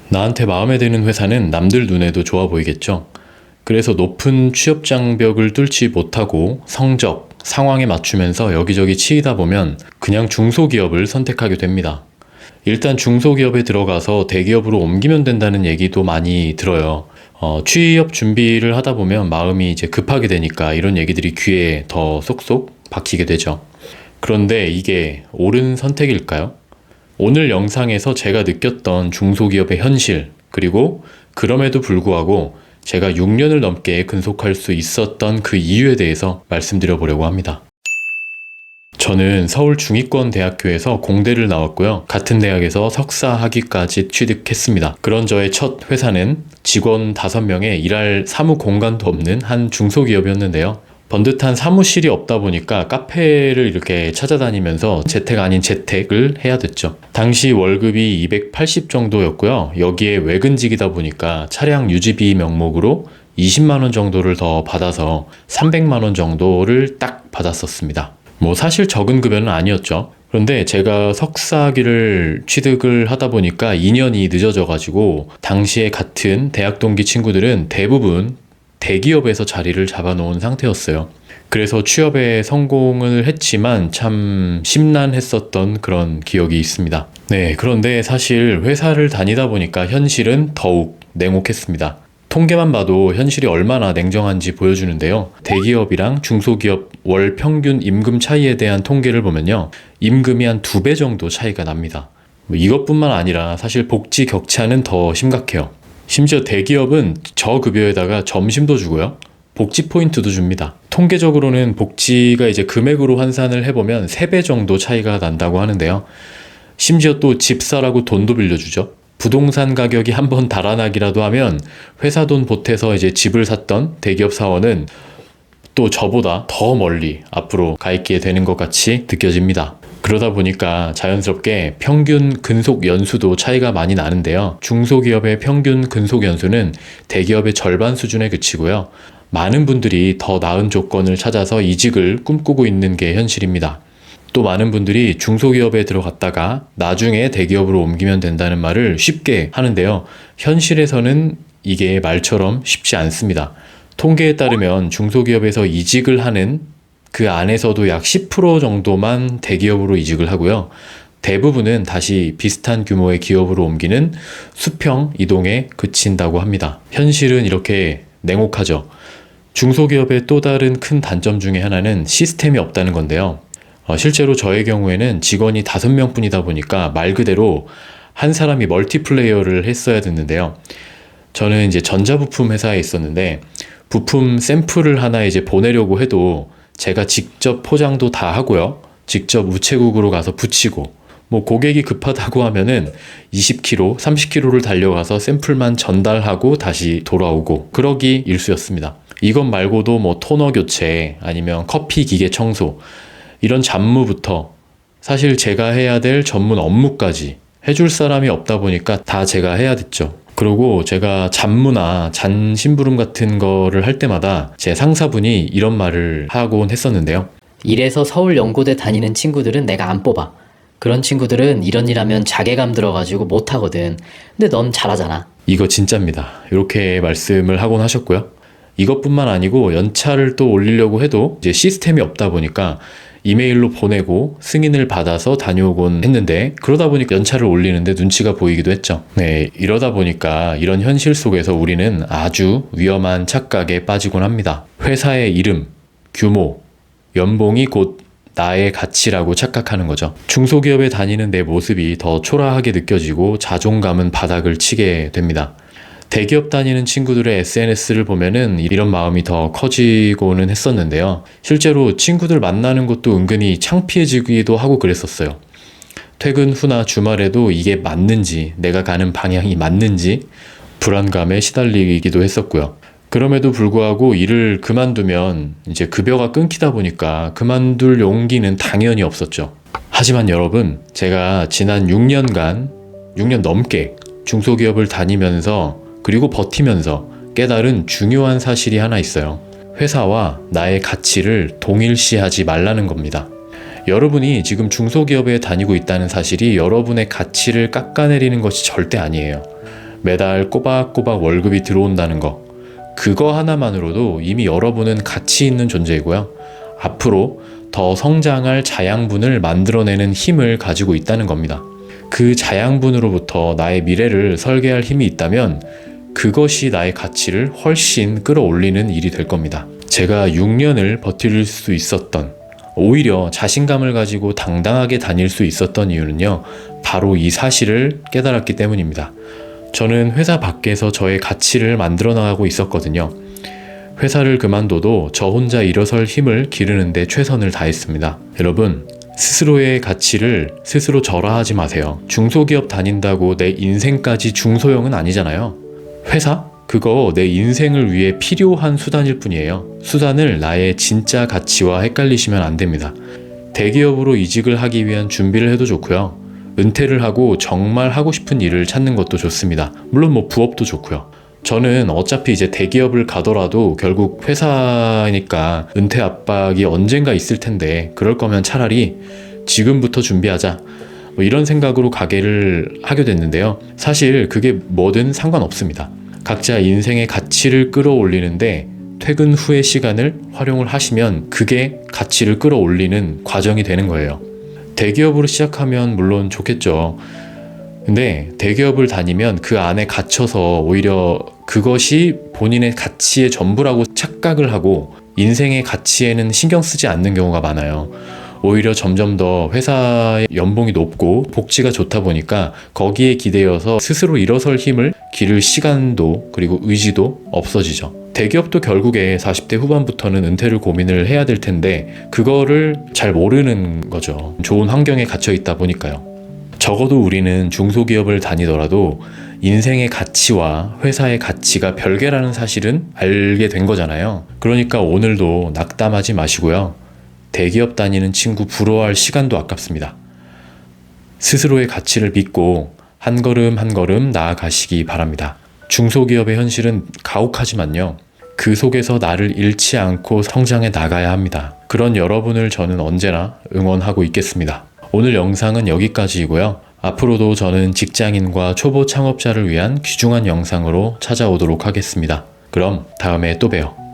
나한테 마음에 드는 회사는 남들 눈에도 좋아 보이겠죠. 그래서 높은 취업 장벽을 뚫지 못하고 성적, 상황에 맞추면서 여기저기 치이다 보면 그냥 중소기업을 선택하게 됩니다. 일단 중소기업에 들어가서 대기업으로 옮기면 된다는 얘기도 많이 들어요. 취업 준비를 하다 보면 마음이 이제 급하게 되니까 이런 얘기들이 귀에 더 쏙쏙 박히게 되죠. 그런데 이게 옳은 선택일까요? 오늘 영상에서 제가 느꼈던 중소기업의 현실, 그리고 그럼에도 불구하고 제가 6년을 넘게 근속할 수 있었던 그 이유에 대해서 말씀드려 보려고 합니다. 저는 서울중위권대학교에서 공대를 나왔고요. 같은 대학에서 석사 학위까지 취득했습니다. 그런 저의 첫 회사는 직원 5명에 일할 사무 공간도 없는 한 중소기업이었는데요. 번듯한 사무실이 없다 보니까 카페를 이렇게 찾아다니면서 재택 아닌 재택을 해야 됐죠. 당시 월급이 280 정도였고요. 여기에 외근직이다 보니까 차량 유지비 명목으로 20만 원 정도를 더 받아서 300만 원 정도를 딱 받았었습니다. 사실 적은 급여는 아니었죠. 그런데 제가 석사학위를 취득을 하다 보니까 2년이 늦어져 가지고 당시에 같은 대학 동기 친구들은 대부분 대기업에서 자리를 잡아놓은 상태였어요. 그래서 취업에 성공을 했지만 참 심란했었던 그런 기억이 있습니다. 네, 그런데 사실 회사를 다니다 보니까 현실은 더욱 냉혹했습니다. 통계만 봐도 현실이 얼마나 냉정한지 보여주는데요. 대기업이랑 중소기업 월 평균 임금 차이에 대한 통계를 보면요. 임금이 한 2배 정도 차이가 납니다. 이것뿐만 아니라 사실 복지 격차는 더 심각해요. 심지어 대기업은 저급여에다가 점심도 주고요. 복지 포인트도 줍니다. 통계적으로는 복지가 이제 금액으로 환산을 해보면 3배 정도 차이가 난다고 하는데요. 심지어 또 집사라고 돈도 빌려주죠. 부동산 가격이 한번 달아나기라도 하면 회사 돈 보태서 이제 집을 샀던 대기업 사원은 또 저보다 더 멀리 앞으로 가 있게 되는 것 같이 느껴집니다. 그러다 보니까 자연스럽게 평균 근속 연수도 차이가 많이 나는데요. 중소기업의 평균 근속 연수는 대기업의 절반 수준에 그치고요. 많은 분들이 더 나은 조건을 찾아서 이직을 꿈꾸고 있는 게 현실입니다. 또 많은 분들이 중소기업에 들어갔다가 나중에 대기업으로 옮기면 된다는 말을 쉽게 하는데요. 현실에서는 이게 말처럼 쉽지 않습니다. 통계에 따르면 중소기업에서 이직을 하는 그 안에서도 약 10% 정도만 대기업으로 이직을 하고요. 대부분은 다시 비슷한 규모의 기업으로 옮기는 수평 이동에 그친다고 합니다. 현실은 이렇게 냉혹하죠. 중소기업의 또 다른 큰 단점 중에 하나는 시스템이 없다는 건데요. 실제로 저의 경우에는 직원이 5명 뿐이다 보니까 말 그대로 한 사람이 멀티플레이어를 했어야 됐는데요. 저는 이제 전자부품 회사에 있었는데 부품 샘플을 하나 이제 보내려고 해도 제가 직접 포장도 다 하고요. 직접 우체국으로 가서 붙이고 고객이 급하다고 하면은 20km, 30km를 달려가서 샘플만 전달하고 다시 돌아오고 그러기 일쑤였습니다. 이것 말고도 토너 교체 아니면 커피 기계 청소 이런 잡무부터 사실 제가 해야 될 전문 업무까지 해줄 사람이 없다 보니까 다 제가 해야 됐죠. 그리고 제가 잡무나 잔심부름 같은 거를 할 때마다 제 상사분이 이런 말을 하곤 했었는데요. 이래서 서울연고대 다니는 친구들은 내가 안 뽑아. 그런 친구들은 이런 일 하면 자괴감 들어가지고 못하거든. 근데 넌 잘하잖아. 이거 진짜입니다. 이렇게 말씀을 하곤 하셨고요. 이것뿐만 아니고 연차를 또 올리려고 해도 이제 시스템이 없다 보니까 이메일로 보내고 승인을 받아서 다녀오곤 했는데 그러다 보니까 연차를 올리는데 눈치가 보이기도 했죠. 네, 이러다 보니까 이런 현실 속에서 우리는 아주 위험한 착각에 빠지곤 합니다. 회사의 이름, 규모, 연봉이 곧 나의 가치라고 착각하는 거죠. 중소기업에 다니는 내 모습이 더 초라하게 느껴지고 자존감은 바닥을 치게 됩니다. 대기업 다니는 친구들의 SNS를 보면은 이런 마음이 더 커지고는 했었는데요. 실제로 친구들 만나는 것도 은근히 창피해지기도 하고 그랬었어요. 퇴근 후나 주말에도 이게 맞는지, 내가 가는 방향이 맞는지 불안감에 시달리기도 했었고요. 그럼에도 불구하고 일을 그만두면 이제 급여가 끊기다 보니까 그만둘 용기는 당연히 없었죠. 하지만 여러분, 제가 지난 6년 넘게 중소기업을 다니면서 그리고 버티면서 깨달은 중요한 사실이 하나 있어요. 회사와 나의 가치를 동일시하지 말라는 겁니다. 여러분이 지금 중소기업에 다니고 있다는 사실이 여러분의 가치를 깎아내리는 것이 절대 아니에요. 매달 꼬박꼬박 월급이 들어온다는 거, 그거 하나만으로도 이미 여러분은 가치 있는 존재이고요. 앞으로 더 성장할 자양분을 만들어내는 힘을 가지고 있다는 겁니다. 그 자양분으로부터 나의 미래를 설계할 힘이 있다면 그것이 나의 가치를 훨씬 끌어올리는 일이 될 겁니다. 제가 6년을 버틸 수 있었던, 오히려 자신감을 가지고 당당하게 다닐 수 있었던 이유는요, 바로 이 사실을 깨달았기 때문입니다. 저는 회사 밖에서 저의 가치를 만들어 나가고 있었거든요. 회사를 그만둬도 저 혼자 일어설 힘을 기르는 데 최선을 다했습니다. 여러분, 스스로의 가치를 스스로 절하하지 마세요. 중소기업 다닌다고 내 인생까지 중소형은 아니잖아요. 회사? 그거 내 인생을 위해 필요한 수단일 뿐이에요. 수단을 나의 진짜 가치와 헷갈리시면 안 됩니다. 대기업으로 이직을 하기 위한 준비를 해도 좋고요. 은퇴를 하고 정말 하고 싶은 일을 찾는 것도 좋습니다. 물론 부업도 좋고요. 저는 어차피 이제 대기업을 가더라도 결국 회사니까 은퇴 압박이 언젠가 있을 텐데, 그럴 거면 차라리 지금부터 준비하자, 이런 생각으로 가게를 하게 됐는데요. 사실 그게 뭐든 상관없습니다. 각자 인생의 가치를 끌어올리는데 퇴근 후의 시간을 활용을 하시면 그게 가치를 끌어올리는 과정이 되는 거예요. 대기업으로 시작하면 물론 좋겠죠. 근데 대기업을 다니면 그 안에 갇혀서 오히려 그것이 본인의 가치의 전부라고 착각을 하고 인생의 가치에는 신경 쓰지 않는 경우가 많아요. 오히려 점점 더 회사의 연봉이 높고 복지가 좋다 보니까 거기에 기대어서 스스로 일어설 힘을 기를 시간도 그리고 의지도 없어지죠. 대기업도 결국에 40대 후반부터는 은퇴를 고민을 해야 될 텐데 그거를 잘 모르는 거죠. 좋은 환경에 갇혀 있다 보니까요. 적어도 우리는 중소기업을 다니더라도 인생의 가치와 회사의 가치가 별개라는 사실은 알게 된 거잖아요. 그러니까 오늘도 낙담하지 마시고요. 대기업 다니는 친구 부러워할 시간도 아깝습니다. 스스로의 가치를 믿고 한 걸음 한 걸음 나아가시기 바랍니다. 중소기업의 현실은 가혹하지만요. 그 속에서 나를 잃지 않고 성장해 나가야 합니다. 그런 여러분을 저는 언제나 응원하고 있겠습니다. 오늘 영상은 여기까지이고요. 앞으로도 저는 직장인과 초보 창업자를 위한 귀중한 영상으로 찾아오도록 하겠습니다. 그럼 다음에 또 봬요.